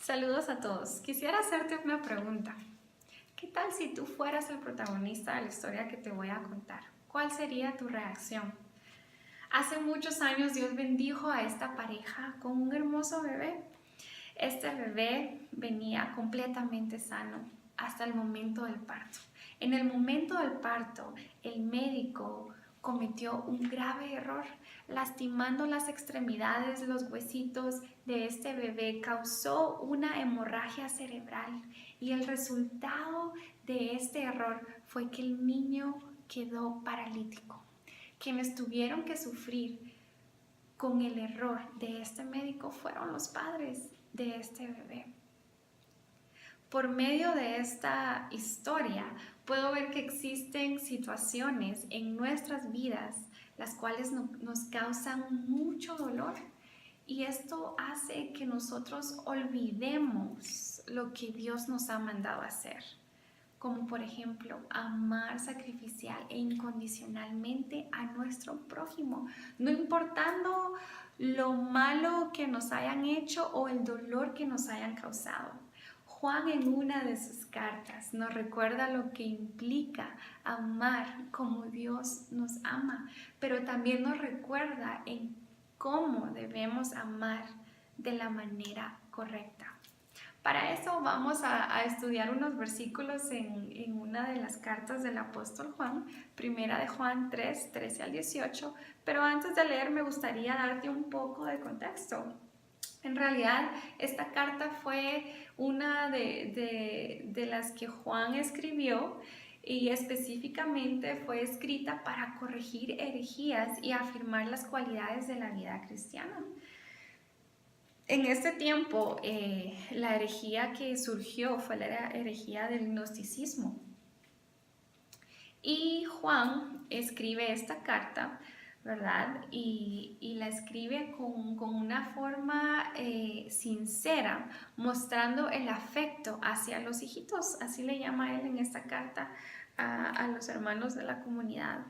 Saludos a todos. Quisiera hacerte una pregunta. ¿Qué tal si tú fueras el protagonista de la historia que te voy a contar? ¿Cuál sería tu reacción? Hace muchos años Dios bendijo a esta pareja con un hermoso bebé. Este bebé venía completamente sano hasta el momento del parto. En el momento del parto, el médico cometió un grave error, lastimando las extremidades, los huesitos de este bebé, causó una hemorragia cerebral y el resultado de este error fue que el niño quedó paralítico. Quienes tuvieron que sufrir con el error de este médico fueron los padres de este bebé. Por medio de esta historia puedo ver que existen situaciones en nuestras vidas las cuales nos causan mucho dolor y esto hace que nosotros olvidemos lo que Dios nos ha mandado a hacer, como por ejemplo amar sacrificial e incondicionalmente a nuestro prójimo, no importando lo malo que nos hayan hecho o el dolor que nos hayan causado. Juan en una de sus cartas nos recuerda lo que implica amar como Dios nos ama, pero también nos recuerda en cómo debemos amar de la manera correcta. Para eso vamos a estudiar unos versículos en una de las cartas del apóstol Juan, primera de Juan 3, 13 al 18, pero antes de leer me gustaría darte un poco de contexto. En realidad, esta carta fue una de las que Juan escribió y específicamente fue escrita para corregir herejías y afirmar las cualidades de la vida cristiana. En este tiempo, la herejía que surgió fue la herejía del gnosticismo. Y Juan escribe esta carta, ¿verdad? Y la escribe con una forma sincera, mostrando el afecto hacia los hijitos, así le llama él en esta carta a los hermanos de la comunidad.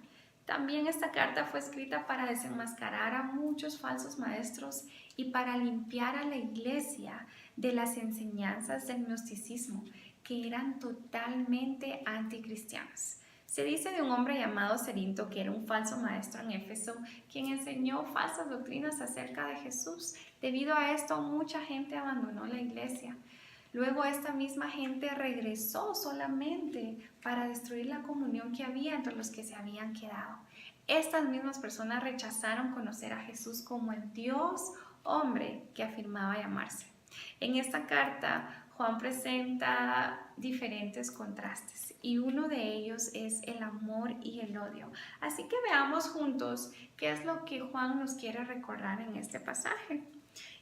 También esta carta fue escrita para desenmascarar a muchos falsos maestros y para limpiar a la iglesia de las enseñanzas del gnosticismo, que eran totalmente anticristianas. Se dice de un hombre llamado Cerinto que era un falso maestro en Éfeso, quien enseñó falsas doctrinas acerca de Jesús. Debido a esto, mucha gente abandonó la iglesia. Luego esta misma gente regresó solamente para destruir la comunión que había entre los que se habían quedado. Estas mismas personas rechazaron conocer a Jesús como el Dios hombre que afirmaba llamarse. En esta carta, Juan presenta diferentes contrastes y uno de ellos es el amor y el odio. Así que veamos juntos qué es lo que Juan nos quiere recordar en este pasaje.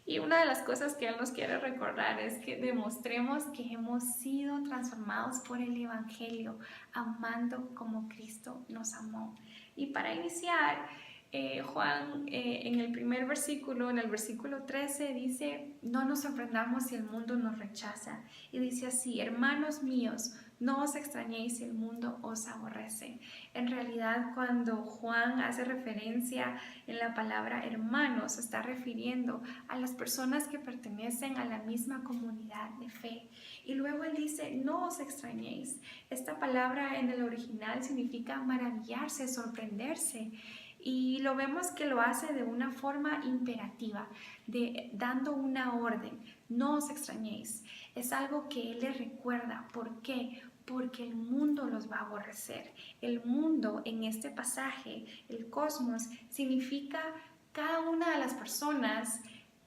Y una de las cosas que él nos quiere recordar es que demostremos que hemos sido transformados por el Evangelio, amando como Cristo nos amó. Y para iniciar, Juan en el primer versículo, en el versículo 13, dice: no nos sorprendamos si el mundo nos rechaza. Y dice así: hermanos míos, no os extrañéis si el mundo os aborrece. En realidad, cuando Juan hace referencia en la palabra hermanos, se está refiriendo a las personas que pertenecen a la misma comunidad de fe. Y luego él dice: no os extrañéis. Esta palabra en el original significa maravillarse, sorprenderse. Y lo vemos que lo hace de una forma imperativa, dando una orden: no os extrañéis. Es algo que él les recuerda. ¿Por qué? Porque el mundo los va a aborrecer. El mundo en este pasaje, el cosmos, significa cada una de las personas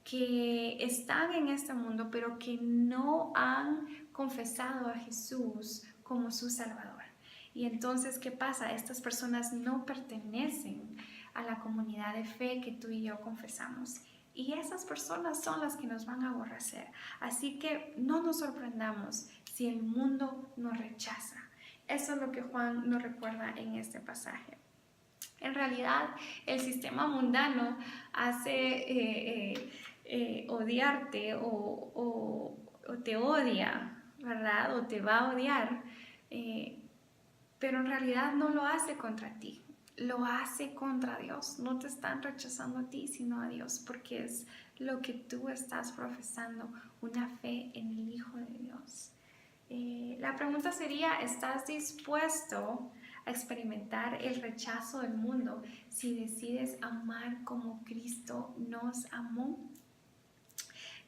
que están en este mundo, pero que no han confesado a Jesús como su Salvador. Y entonces, ¿qué pasa? Estas personas no pertenecen a la comunidad de fe que tú y yo confesamos. Y esas personas son las que nos van a aborrecer. Así que no nos sorprendamos si el mundo nos rechaza. Eso es lo que Juan nos recuerda en este pasaje. En realidad, el sistema mundano hace odiarte o te odia, ¿verdad? O te va a odiar, pero en realidad no lo hace contra ti. lo hace contra Dios. No te están rechazando a ti, sino a Dios, porque es lo que tú estás profesando, una fe en el Hijo de Dios. La pregunta sería, ¿estás dispuesto a experimentar el rechazo del mundo si decides amar como Cristo nos amó?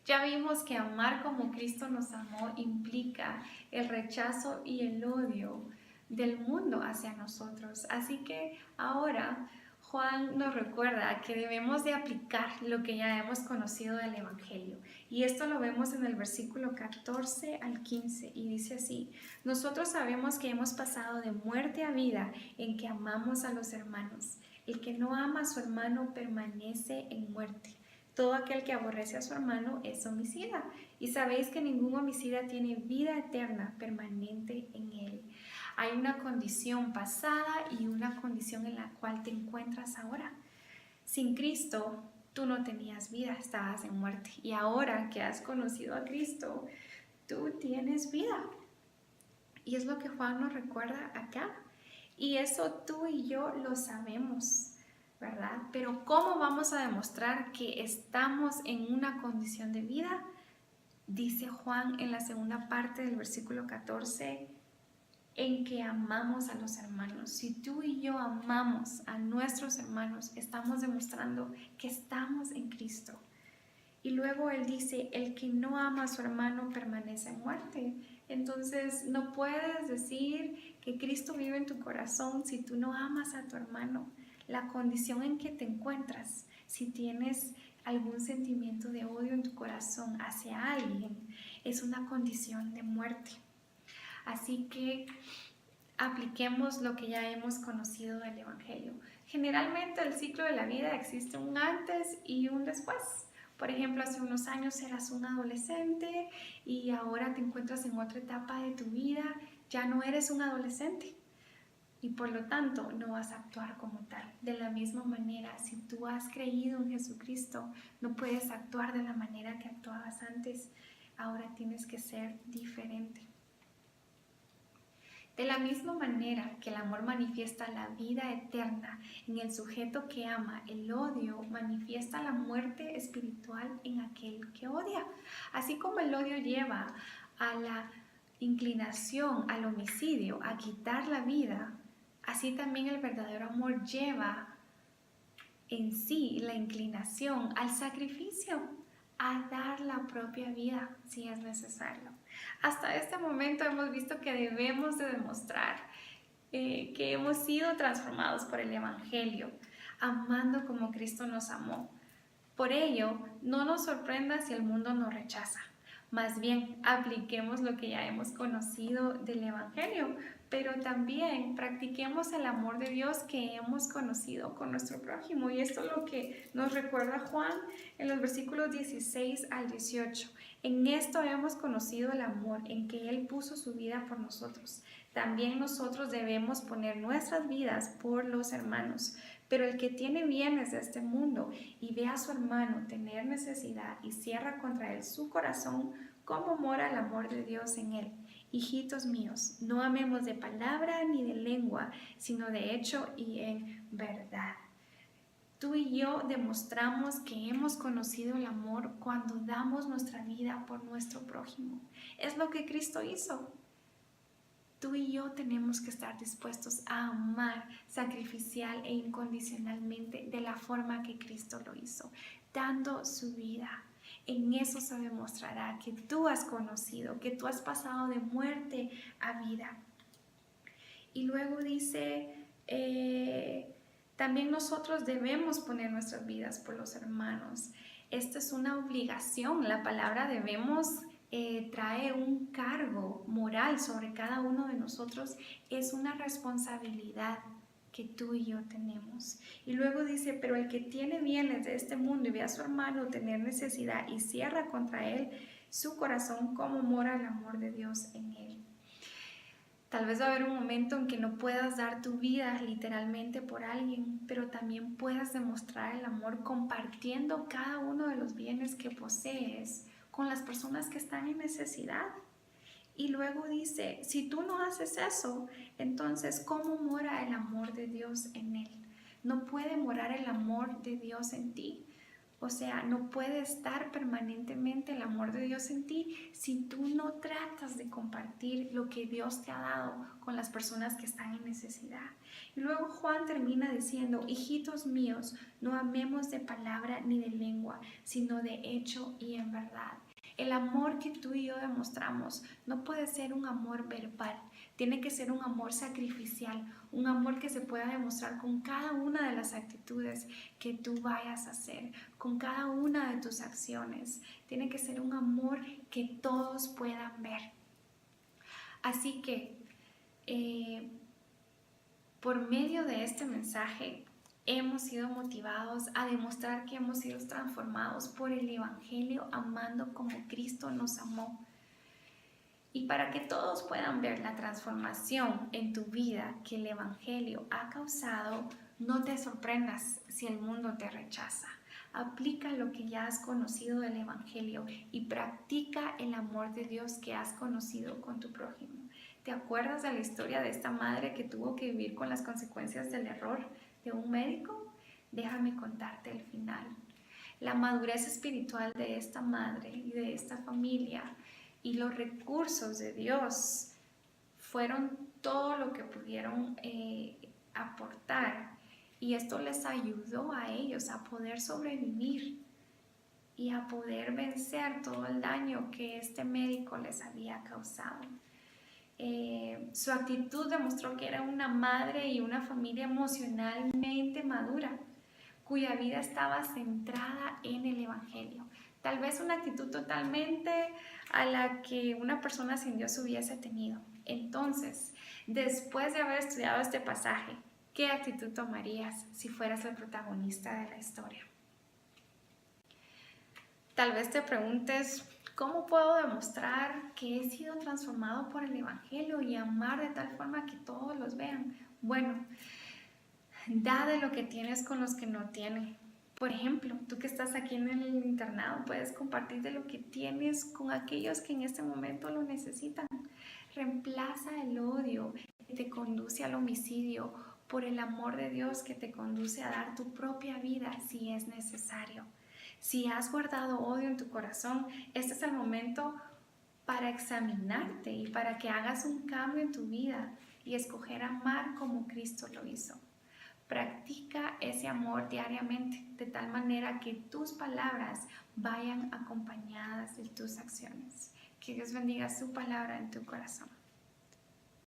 Ya vimos que amar como Cristo nos amó implica el rechazo y el odio del mundo hacia nosotros. Así que ahora Juan nos recuerda que debemos de aplicar lo que ya hemos conocido del Evangelio. Y esto lo vemos en el versículo 14 al 15 y dice así: nosotros sabemos que hemos pasado de muerte a vida en que amamos a los hermanos. El que no ama a su hermano permanece en muerte. Todo aquel que aborrece a su hermano es homicida, y sabéis que ningún homicida tiene vida eterna permanente en él. Hay una condición pasada y una condición en la cual te encuentras ahora. Sin Cristo, tú no tenías vida, estabas en muerte. Y ahora que has conocido a Cristo, tú tienes vida. Y es lo que Juan nos recuerda acá. Y eso tú y yo lo sabemos, ¿verdad? Pero ¿cómo vamos a demostrar que estamos en una condición de vida? Dice Juan en la segunda parte del versículo 14, en que amamos a los hermanos. Si tú y yo amamos a nuestros hermanos, estamos demostrando que estamos en Cristo. Y luego él dice, el que no ama a su hermano permanece en muerte. Entonces no puedes decir que Cristo vive en tu corazón si tú no amas a tu hermano. La condición en que te encuentras, si tienes algún sentimiento de odio en tu corazón hacia alguien, es una condición de muerte. Así que apliquemos lo que ya hemos conocido del Evangelio. Generalmente el ciclo de la vida existe un antes y un después. Por ejemplo, hace unos años eras un adolescente y ahora te encuentras en otra etapa de tu vida, ya no eres un adolescente y por lo tanto no vas a actuar como tal. De la misma manera, si tú has creído en Jesucristo, no puedes actuar de la manera que actuabas antes, ahora tienes que ser diferente. De la misma manera que el amor manifiesta la vida eterna en el sujeto que ama, el odio manifiesta la muerte espiritual en aquel que odia. Así como el odio lleva a la inclinación al homicidio, a quitar la vida, así también el verdadero amor lleva en sí la inclinación al sacrificio, a dar la propia vida si es necesario. Hasta este momento hemos visto que debemos de demostrar que hemos sido transformados por el Evangelio, amando como Cristo nos amó. Por ello, no nos sorprenda si el mundo nos rechaza. Más bien, apliquemos lo que ya hemos conocido del Evangelio, pero también practiquemos el amor de Dios que hemos conocido con nuestro prójimo. Y esto es lo que nos recuerda Juan en los versículos 16 al 18. En esto hemos conocido el amor, en que Él puso su vida por nosotros. También nosotros debemos poner nuestras vidas por los hermanos. Pero el que tiene bienes de este mundo y ve a su hermano tener necesidad y cierra contra él su corazón, ¿cómo mora el amor de Dios en él? Hijitos míos, no amemos de palabra ni de lengua, sino de hecho y en verdad. Tú y yo demostramos que hemos conocido el amor cuando damos nuestra vida por nuestro prójimo. Es lo que Cristo hizo. Tú y yo tenemos que estar dispuestos a amar sacrificial e incondicionalmente de la forma que Cristo lo hizo, dando su vida. En eso se demostrará que tú has conocido, que tú has pasado de muerte a vida. Y luego dice, también nosotros debemos poner nuestras vidas por los hermanos. Esta es una obligación. La palabra debemos trae un cargo moral sobre cada uno de nosotros. Es una responsabilidad que tú y yo tenemos. Y luego dice, pero el que tiene bienes de este mundo y ve a su hermano tener necesidad y cierra contra él su corazón, ¿cómo mora el amor de Dios en él? Tal vez va a haber un momento en que no puedas dar tu vida literalmente por alguien, pero también puedas demostrar el amor compartiendo cada uno de los bienes que posees con las personas que están en necesidad. Y luego dice, si tú no haces eso, entonces ¿cómo mora el amor de Dios en él? No puede morar el amor de Dios en ti. O sea, no puede estar permanentemente el amor de Dios en ti si tú no tratas de compartir lo que Dios te ha dado con las personas que están en necesidad. Y luego Juan termina diciendo, hijitos míos, no amemos de palabra ni de lengua, sino de hecho y en verdad. El amor que tú y yo demostramos no puede ser un amor verbal, tiene que ser un amor sacrificial, un amor que se pueda demostrar con cada una de las actitudes que tú vayas a hacer, con cada una de tus acciones. Tiene que ser un amor que todos puedan ver. Así que, por medio de este mensaje, hemos sido motivados a demostrar que hemos sido transformados por el Evangelio, amando como Cristo nos amó. Y para que todos puedan ver la transformación en tu vida que el Evangelio ha causado, no te sorprendas si el mundo te rechaza. Aplica lo que ya has conocido del Evangelio y practica el amor de Dios que has conocido con tu prójimo. ¿Te acuerdas de la historia de esta madre que tuvo que vivir con las consecuencias del error de un médico? Déjame contarte el final. La madurez espiritual de esta madre y de esta familia y los recursos de Dios fueron todo lo que pudieron aportar, y esto les ayudó a ellos a poder sobrevivir y a poder vencer todo el daño que este médico les había causado. Su actitud demostró que era una madre y una familia emocionalmente madura, cuya vida estaba centrada en el Evangelio. Tal vez una actitud totalmente a la que una persona sin Dios hubiese tenido. Entonces, después de haber estudiado este pasaje, ¿qué actitud tomarías si fueras el protagonista de la historia? Tal vez te preguntes, ¿cómo puedo demostrar que he sido transformado por el Evangelio y amar de tal forma que todos los vean? Bueno, da de lo que tienes con los que no tienen. Por ejemplo, tú que estás aquí en el internado, puedes compartir de lo que tienes con aquellos que en este momento lo necesitan. Reemplaza el odio que te conduce al homicidio por el amor de Dios que te conduce a dar tu propia vida si es necesario. Si has guardado odio en tu corazón, este es el momento para examinarte y para que hagas un cambio en tu vida y escoger amar como Cristo lo hizo. Practica ese amor diariamente, de tal manera que tus palabras vayan acompañadas de tus acciones. Que Dios bendiga su palabra en tu corazón.